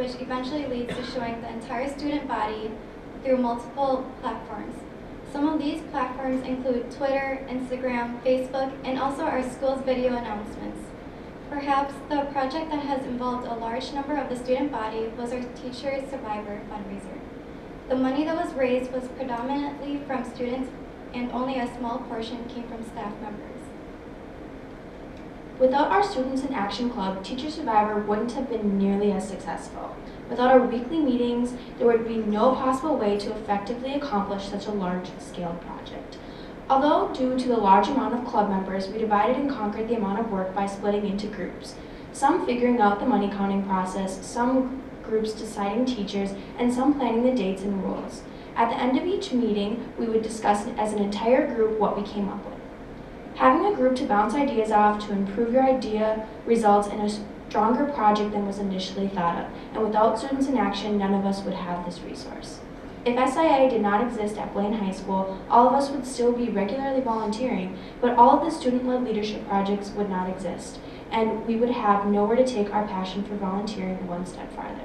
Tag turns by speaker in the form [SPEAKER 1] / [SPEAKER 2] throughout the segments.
[SPEAKER 1] which eventually leads to showing the entire student body through multiple platforms. Some of these platforms include Twitter, Instagram, Facebook, and also our school's video announcements. Perhaps the project that has involved a large number of the student body was our Teacher Survivor fundraiser. The money that was raised was predominantly from students, and only a small portion came from staff members.
[SPEAKER 2] Without our Students in Action Club, Teacher Survivor wouldn't have been nearly as successful. Without our weekly meetings, there would be no possible way to effectively accomplish such a large-scale project. Although due to the large amount of club members, we divided and conquered the amount of work by splitting into groups. Some figuring out the money counting process, some groups deciding teachers, and some planning the dates and rules. At the end of each meeting, we would discuss as an entire group what we came up with. Having a group to bounce ideas off to improve your idea results in a stronger project than was initially thought of, and without Students in Action, none of us would have this resource. If SIA did not exist at Blaine High School, all of us would still be regularly volunteering, but all of the student-led leadership projects would not exist, and we would have nowhere to take our passion for volunteering one step farther.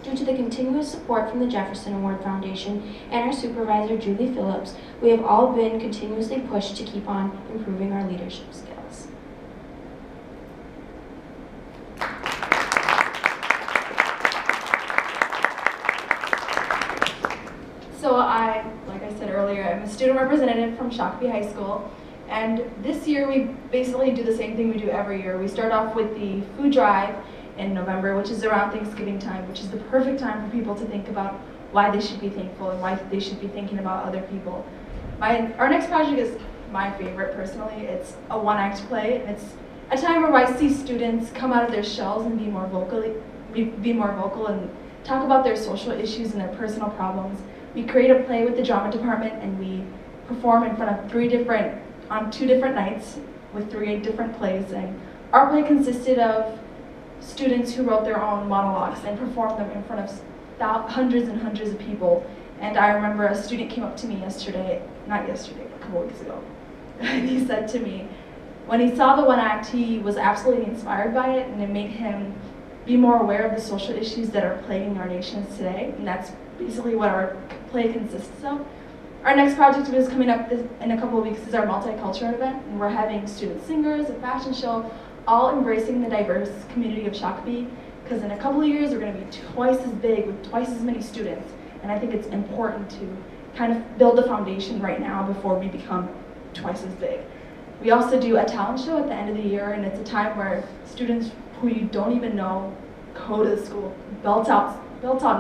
[SPEAKER 2] Due to the continuous support from the Jefferson Award Foundation and our supervisor, Julie Phillips, we have all been continuously pushed to keep on improving our leadership skills.
[SPEAKER 3] So like I said earlier, I'm a student representative from Shakopee High School. And this year we basically do the same thing we do every year. We start off with the food drive in November, which is around Thanksgiving time, which is the perfect time for people to think about why they should be thankful and why they should be thinking about other people. Our next project is my favorite personally. It's a one-act play, and it's a time where I see students come out of their shells and be more vocal and talk about their social issues and their personal problems. We create a play with the drama department, and we perform in front of on 2 different nights with 3 different plays. And our play consisted of students who wrote their own monologues and performed them in front of hundreds and hundreds of people. And I remember a student came up to me not yesterday, a couple weeks ago, and he said to me, when he saw the one act, he was absolutely inspired by it, and it made him be more aware of the social issues that are plaguing our nations today, and that's basically what our play consists of. Our next project is coming up in a couple of weeks is our multicultural event, and we're having student singers, a fashion show, all embracing the diverse community of Shakopee, because in a couple of years we're going to be twice as big with twice as many students, and I think it's important to kind of build the foundation right now before we become twice as big. We also do a talent show at the end of the year, and it's a time where students who you don't even know go to the school, belt out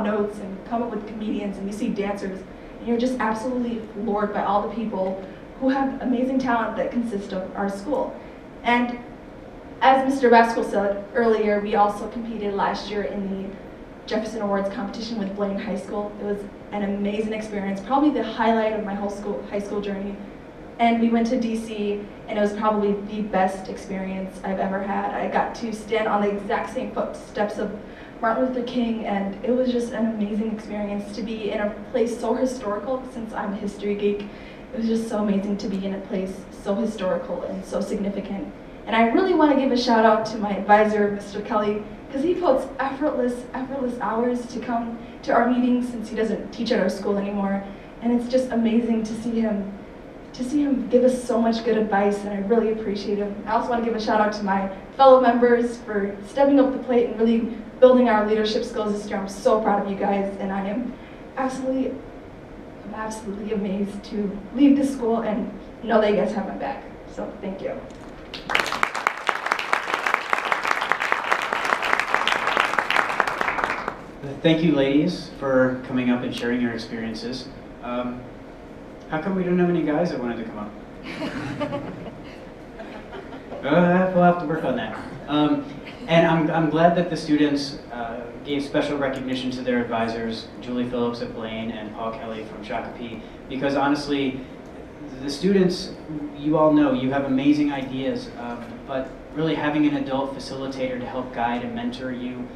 [SPEAKER 3] notes and come up with comedians, and you see dancers, and you're just absolutely floored by all the people who have amazing talent that consist of our school. And as Mr. Baskel said earlier, we also competed last year in the Jefferson Awards competition with Blaine High School. It was an amazing experience, probably the highlight of my whole high school journey. And we went to DC, and it was probably the best experience I've ever had. I got to stand on the exact same footsteps of Martin Luther King, and it was just an amazing experience to be in a place so historical. Since I'm a history geek, it was just so amazing to be in a place so historical and so significant. And I really want to give a shout out to my advisor, Mr. Kelly, because he puts effortless hours to come to our meetings since he doesn't teach at our school anymore. And it's just amazing to see him give us so much good advice, and I really appreciate him. I also want to give a shout out to my fellow members for stepping up the plate and really building our leadership skills this year. I'm so proud of you guys, and I'm absolutely amazed to leave this school and know that you guys have my back. So thank you.
[SPEAKER 4] Thank you, ladies, for coming up and sharing your experiences. How come we don't have any guys that wanted to come up? We'll have to work on that. And I'm glad that the students gave special recognition to their advisors, Julie Phillips at Blaine and Paul Kelly from Shakopee, because honestly, the students, you all know, you have amazing ideas, but really having an adult facilitator to help guide and mentor you,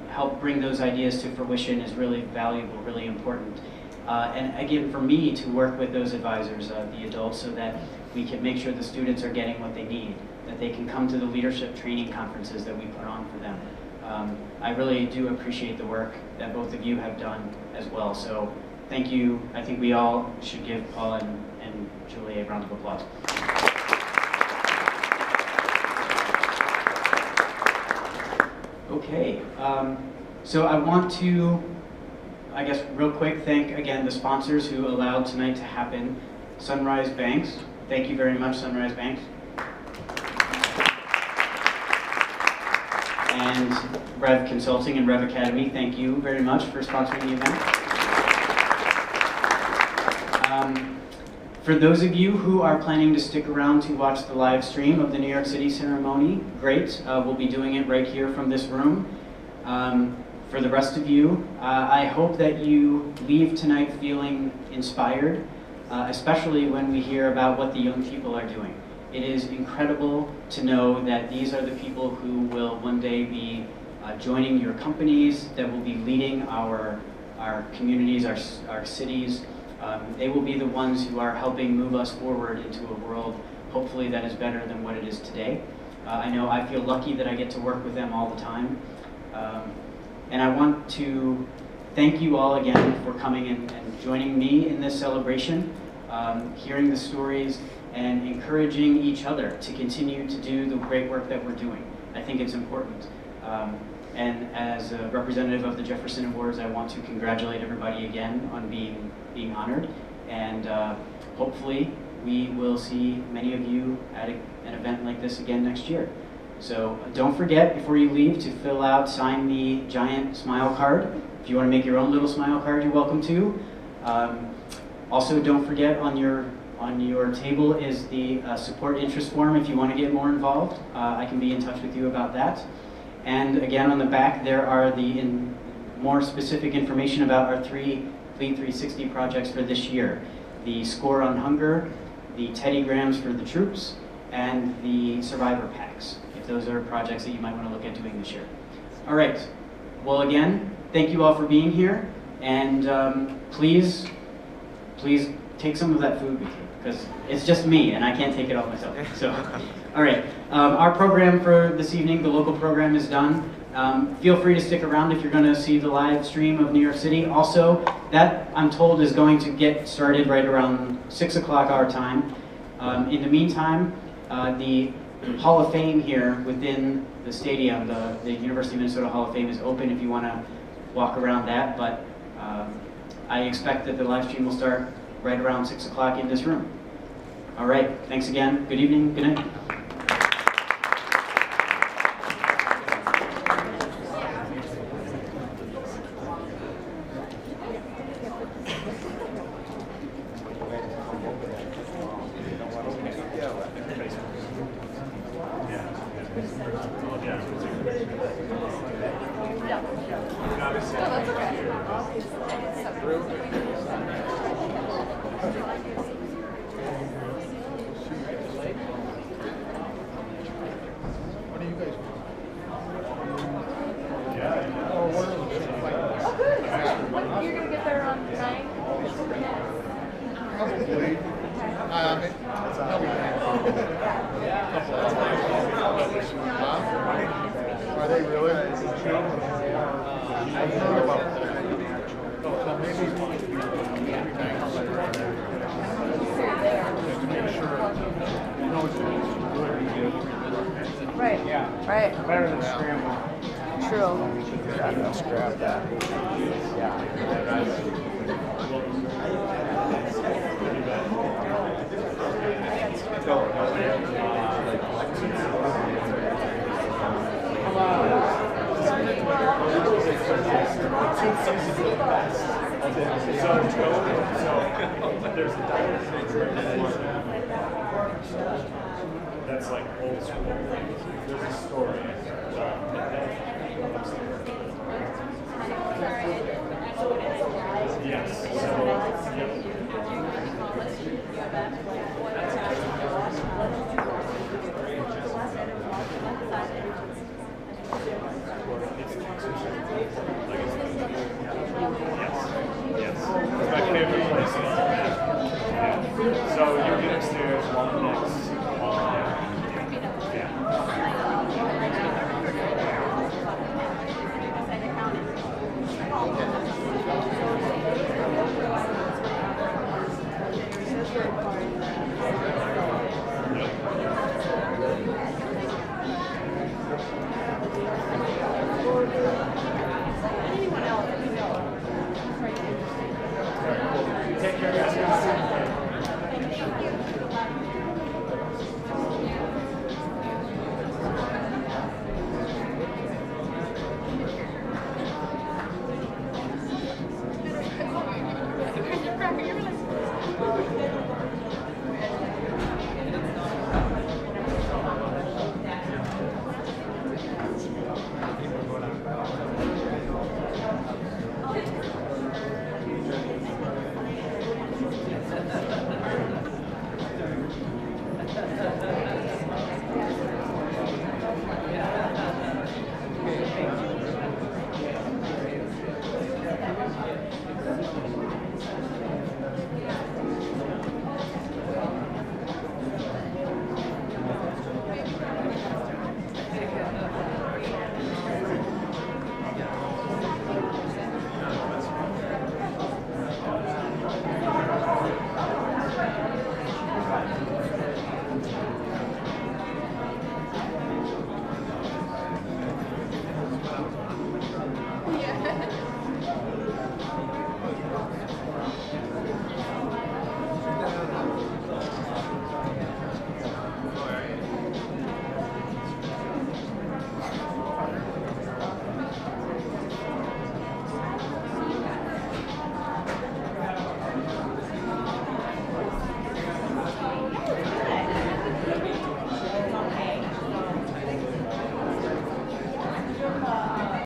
[SPEAKER 4] help bring those ideas to fruition is really valuable, really important. And again, for me to work with those advisors, the adults, so that we can make sure the students are getting what they need, that they can come to the leadership training conferences that we put on for them. I really do appreciate the work that both of you have done as well. So thank you. I think we all should give Paul and Julie a round of applause. Okay, so I want to, I guess, real quick, thank again the sponsors who allowed tonight to happen. Sunrise Banks, thank you very much, Sunrise Banks. And Rev Consulting and Rev Academy, thank you very much for sponsoring the event. For those of you who are planning to stick around to watch the live stream of the New York City ceremony, great. We'll be doing it right here from this room. For the rest of you, I hope that you leave tonight feeling inspired, especially when we hear about what the young people are doing. It is incredible to know that these are the people who will one day be joining your companies, that will be leading our communities, our cities. They will be the ones who are helping move us forward into a world, hopefully, that is better than what it is today. I know I feel lucky that I get to work with them all the time. And I want to thank you all again for coming and joining me in this celebration, hearing the stories, and encouraging each other to continue to do the great work that we're doing. I think it's important. And as a representative of the Jefferson Awards, I want to congratulate everybody again on being honored. And hopefully we will see many of you at an event like this again next year. So don't forget, before you leave, to fill out, sign the giant smile card. If you want to make your own little smile card, you're welcome to. Also, don't forget, on your table is the support interest form if you want to get more involved. I can be in touch with you about that. And again, on the back, there are the more specific information about our 3 Lead 360 projects for this year. The Score on Hunger, the Teddygrams for the troops, and the Survivor Packs, if those are projects that you might want to look at doing this year. All right. Well, again, thank you all for being here. And please take some of that food with you, because it's just me, and I can't take it all myself. So, all right. Our program for this evening, the local program, is done. Feel free to stick around if you're going to see the live stream of New York City. Also, that, I'm told, is going to get started right around 6 o'clock our time. In the meantime, the Hall of Fame here within the stadium, the University of Minnesota Hall of Fame, is open if you want to walk around that. But I expect that the live stream will start right around 6 o'clock in this room. All right. Thanks again. Good evening. Good night.
[SPEAKER 5] Are they really? I heard about that. So maybe just to make sure you know it's good.
[SPEAKER 6] Right.
[SPEAKER 5] Yeah.
[SPEAKER 6] Right.
[SPEAKER 5] Better than scrambling.
[SPEAKER 6] True.
[SPEAKER 5] Let's grab that. Yeah.
[SPEAKER 7] That's like old school. There's a story.